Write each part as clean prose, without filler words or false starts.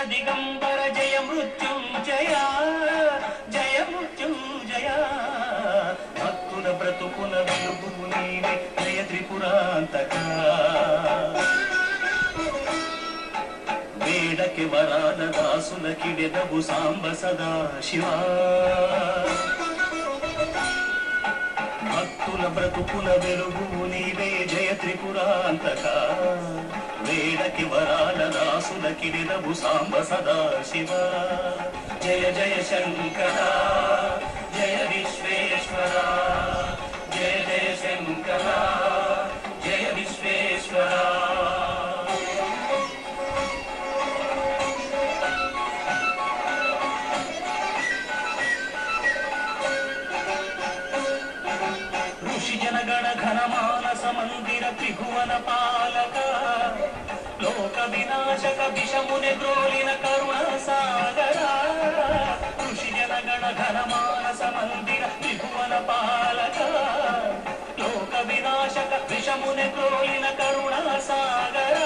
दिगंबर जय मृत्युंजय जय मृत्युंजय भक्तुल ब्रतुकुल वेलुगु नीवे जय त्रिपुरांतक वेडके वराल दासुल किडेदबु सांब सदा शिवा भक्तुल ब्रतुकुल वेलुगु नीवे जय त्रिपुरांतक वेडके वराल दासुल किडेदबु सांब सदा शिवा जय जय शंकर जय विश्वेश्वर जय जय शंकर जय विश्वेश्वर जनगण घन मानस मंदिर त्रिभुवन पालक लोक विनाशक विषमुने द्रोलिन करुण सागर ऋषि जनगण घन मानस मंदिर त्रिभुवन पालक लोक विनाशक विषमुने द्रोलिन करुण सागर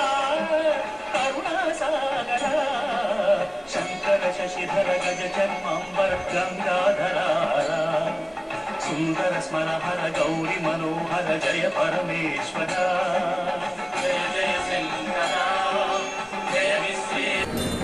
शंकर शशिधर गज चर्मांबर गंगाधर सुंदर स्मर हर गौरी मनोहर जय परमेश्वर जय जय शंकर जय विश्वेश्वर